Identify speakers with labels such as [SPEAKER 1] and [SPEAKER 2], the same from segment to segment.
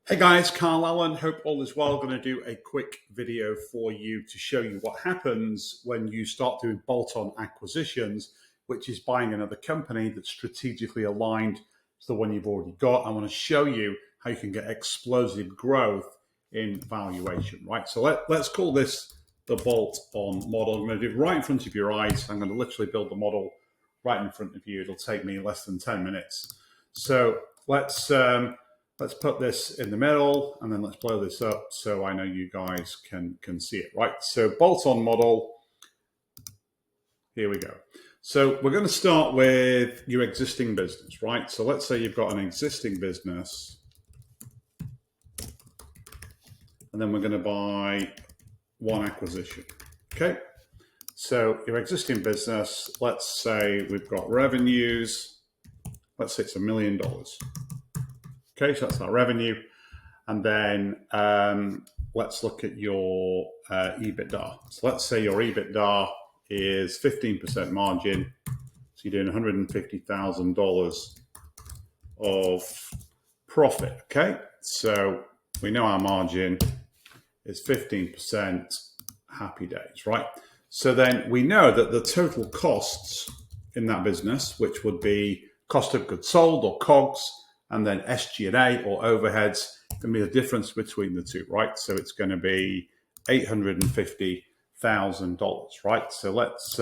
[SPEAKER 1] Hey guys, Carl Allen. Hope all is well. Going to do a quick video for you to show you what happens when you start doing bolt-on acquisitions, which is buying another company that's strategically aligned to the one you've already got. I want to show you how you can get explosive growth in valuation, right? So let's call this the bolt-on model. I'm going to do it right in front of your eyes. I'm going to literally build the model right in front of you. It'll take me less than 10 minutes. So let's put this in the middle and then let's blow this up so I know you guys can see it, right? So bolt-on model, here we go. So we're going to start with your existing business, right? So let's say you've got an existing business and then we're going to buy one acquisition, okay? So your existing business, let's say we've got revenues, let's say it's $1 million. Okay, so that's our revenue. And then let's look at your EBITDA. So let's say your EBITDA is 15% margin. So you're doing $150,000 of profit, okay? So we know our margin is 15%, happy days, right? So then we know that the total costs in that business, which would be cost of goods sold or COGS, and then SG&A or overheads, can be the difference between the two, right? So it's going to be $850,000, right? So let's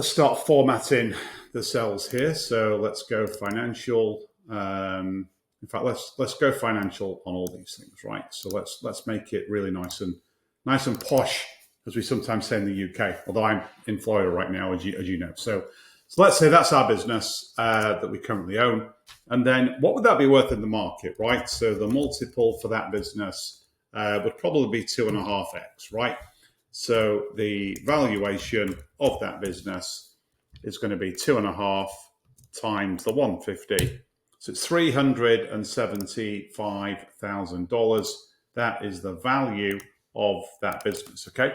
[SPEAKER 1] start formatting the cells here. So let's go financial. In fact, let's go financial on all these things, right? So let's make it really nice and posh, as we sometimes say in the UK. Although I'm in Florida right now, as you know. So let's say that's our business that we currently own. And then what would that be worth in the market, right? So the multiple for that business would probably be 2.5x, right? So the valuation of that business is going to be 2.5 times the 150. So it's $375,000. That is the value of that business, okay?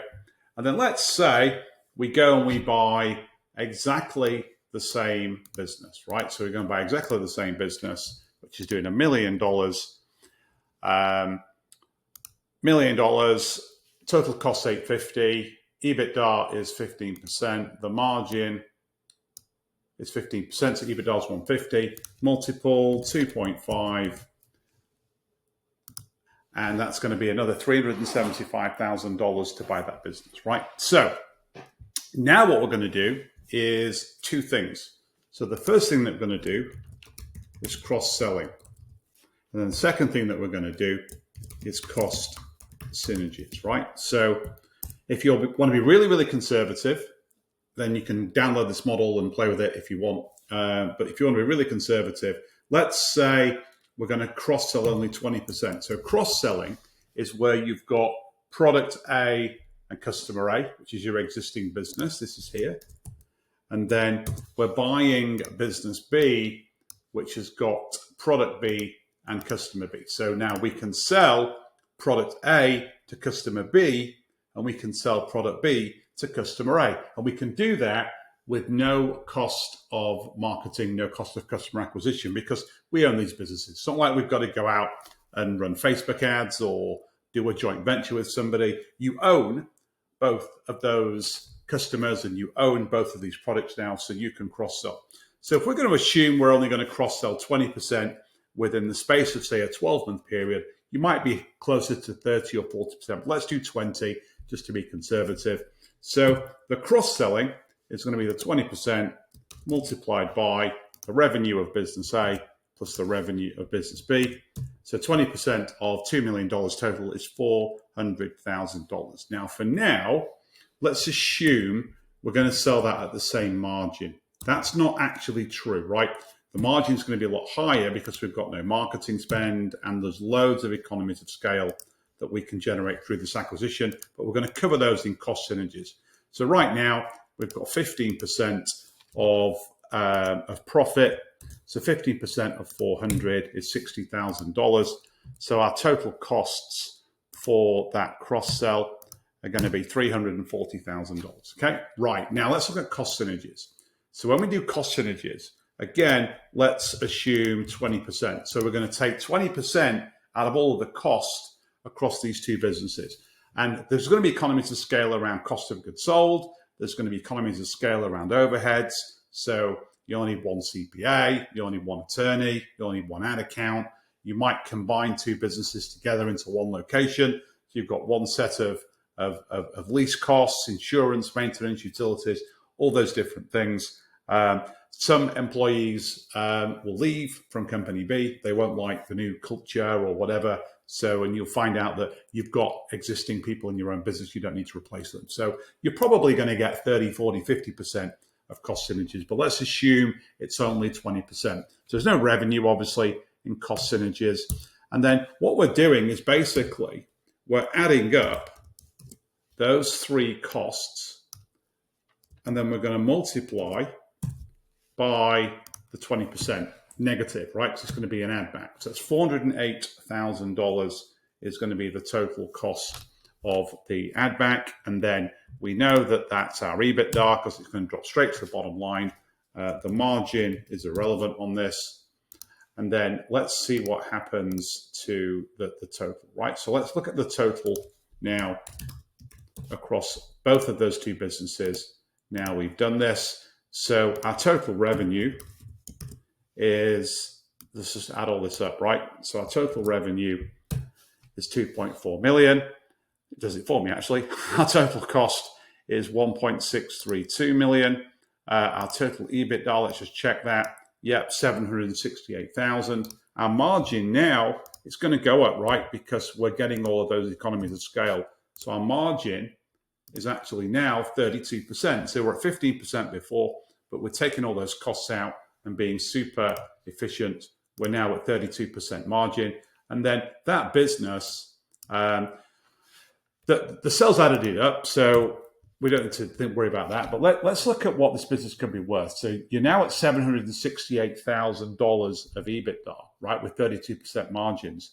[SPEAKER 1] And then let's say we go and we buy exactly the same business, right? So we're going to buy exactly the same business, which is doing $1 million. $1 million, total cost $850, EBITDA is 15%, the margin is 15%, so EBITDA is 150, multiple 2.5, and that's going to be another $375,000 to buy that business, right? So now what we're going to do is two things. So the first thing that we're going to do is cross-selling. And then the second thing that we're going to do is cost synergies, right? So if you want to be really, really conservative, then you can download this model and play with it if you want. But if you want to be really conservative, let's say we're going to cross-sell only 20%. So cross-selling is where you've got product A and customer A, which is your existing business. This is here. And then we're buying business B, which has got product B and customer B. So now we can sell product A to customer B, and we can sell product B to customer A. And we can do that with no cost of marketing, no cost of customer acquisition, because we own these businesses. It's not like we've got to go out and run Facebook ads or do a joint venture with somebody. You own both of those customers and you own both of these products now, so you can cross-sell. So if we're going to assume we're only going to cross-sell 20% within the space of, say, a 12-month period, you might be closer to 30 or 40%. But let's do 20 just to be conservative. So the cross-selling is going to be the 20% multiplied by the revenue of business A plus the revenue of business B. So 20% of $2 million total is $400,000. Now, for now, let's assume we're going to sell that at the same margin. That's not actually true, right? The margin is going to be a lot higher because we've got no marketing spend and there's loads of economies of scale that we can generate through this acquisition, but we're going to cover those in cost synergies. So right now, we've got 15% of profit. So 15% of 400 is $60,000. So our total costs for that cross-sell are going to be $340,000. Okay, right. Now let's look at cost synergies. So when we do cost synergies, again, let's assume 20%. So we're going to take 20% out of all of the cost across these two businesses. And there's going to be economies of scale around cost of goods sold. There's going to be economies of scale around overheads. So you only need one CPA, you only need one attorney, you only need one ad account. You might combine two businesses together into one location. So you've got one set of lease costs, insurance, maintenance, utilities, all those different things. Some employees will leave from company B. They won't like the new culture or whatever. So, and you'll find out that you've got existing people in your own business. You don't need to replace them. So you're probably going to get 30, 40, 50% of cost synergies, but let's assume it's only 20%. So there's no revenue, obviously, in cost synergies. And then what we're doing is basically we're adding up those three costs, and then we're going to multiply by the 20% negative, right? Because it's going to be an add back. So it's $408,000 is going to be the total cost of the add back. And then we know that that's our EBITDA because it's going to drop straight to the bottom line. The margin is irrelevant on this. And then let's see what happens to the total, right? So let's look at the total now across both of those two businesses. Now we've done this. So our total revenue is, let's just add all this up, right? So our total revenue is 2.4 million. It does it for me, actually. Our total cost is 1.632 million. Our total EBITDA, let's just check that. Yep, 768,000. Our margin now, it's going to go up, right? Because we're getting all of those economies of scale. So our margin is actually now 32%. So we're at 15% before, but we're taking all those costs out and being super efficient. We're now at 32% margin. And then that business, the sales added it up. So we don't need to worry about that. But let's look at what this business can be worth. So you're now at $768,000 of EBITDA, right? With 32% margins.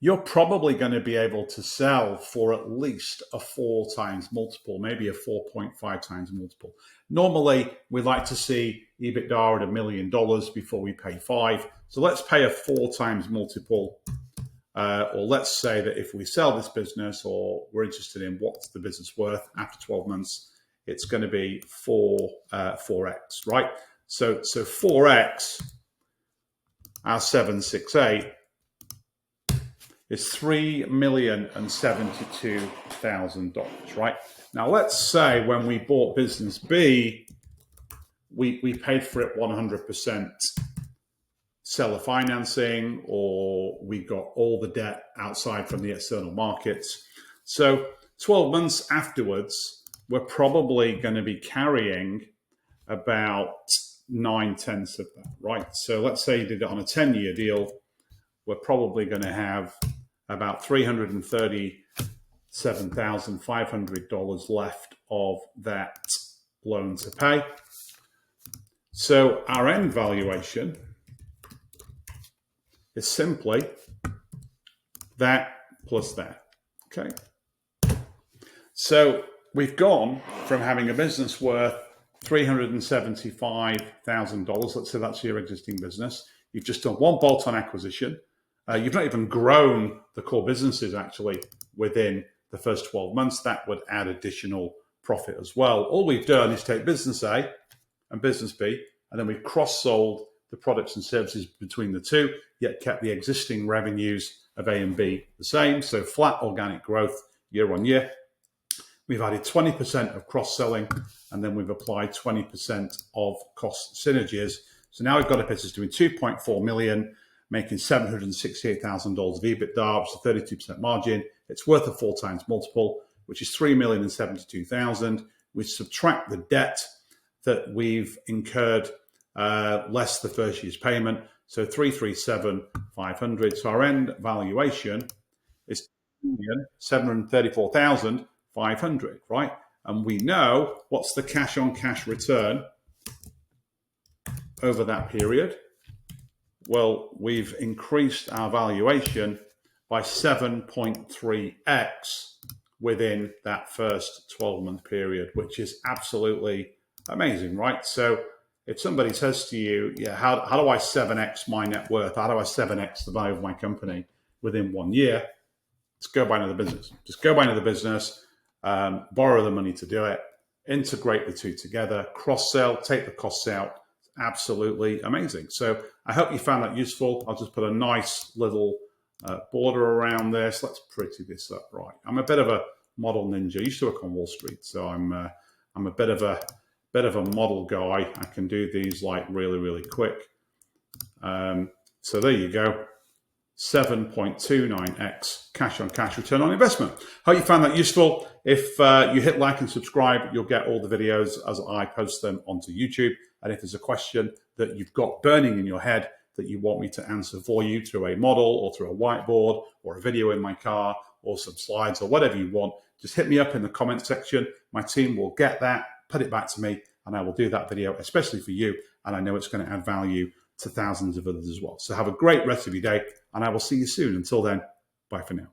[SPEAKER 1] You're probably going to be able to sell for at least a 4 times multiple, maybe a 4.5 times multiple. Normally, we like to see EBITDA at $1 million before we pay 5. So let's pay a 4 times multiple. Or let's say that if we sell this business or we're interested in what's the business worth after 12 months, it's going to be 4x, right? So 4x, our 768, is $3,072,000, right? Now, let's say when we bought business B, we paid for it 100% seller financing, or we got all the debt outside from the external markets. So 12 months afterwards, we're probably going to be carrying about 9/10 of that, right? So let's say you did it on a 10-year deal. We're probably going to have about $337,500 left of that loan to pay. So our end valuation is simply that plus that, okay? So we've gone from having a business worth $375,000, let's say that's your existing business. You've just done one bolt-on acquisition. You've not even grown the core businesses actually within the first 12 months. That would add additional profit as well. All we've done is take business A and business B, and then we've cross-sold the products and services between the two, yet kept the existing revenues of A and B the same. So flat organic growth year on year. We've added 20% of cross-selling, and then we've applied 20% of cost synergies. So now we've got a business doing 2.4 million, making $768,000 of EBITDA, which is a 32% margin. It's worth a 4 times multiple, which is $3,072,000. We subtract the debt that we've incurred, less the first year's payment, so $337,500. So our end valuation is $734,500, right? And we know what's the cash on cash return over that period. Well, we've increased our valuation by 7.3x within that first 12-month period, which is absolutely amazing, right? So if somebody says to you, yeah, how do I 7x my net worth? How do I 7x the value of my company? within 1 year, just go buy another business. Just go buy another business, borrow the money to do it, integrate the two together, cross-sell, take the costs out. Absolutely amazing. So I hope you found that useful. I'll just put a nice little border around this. Let's pretty this up right. I'm a bit of a model ninja. I used to work on Wall Street, so I'm a bit of a model guy. I can do these like really quick. So there you go. 7.29x cash on cash return on investment. Hope you found that useful. If you hit like and subscribe, you'll get all the videos as I post them onto YouTube. And if there's a question that you've got burning in your head that you want me to answer for you through a model or through a whiteboard or a video in my car or some slides or whatever you want, just hit me up in the comment section. My team will get that, put it back to me, and I will do that video, especially for you. And I know it's going to add value to thousands of others as well. So have a great rest of your day, and I will see you soon. Until then, bye for now.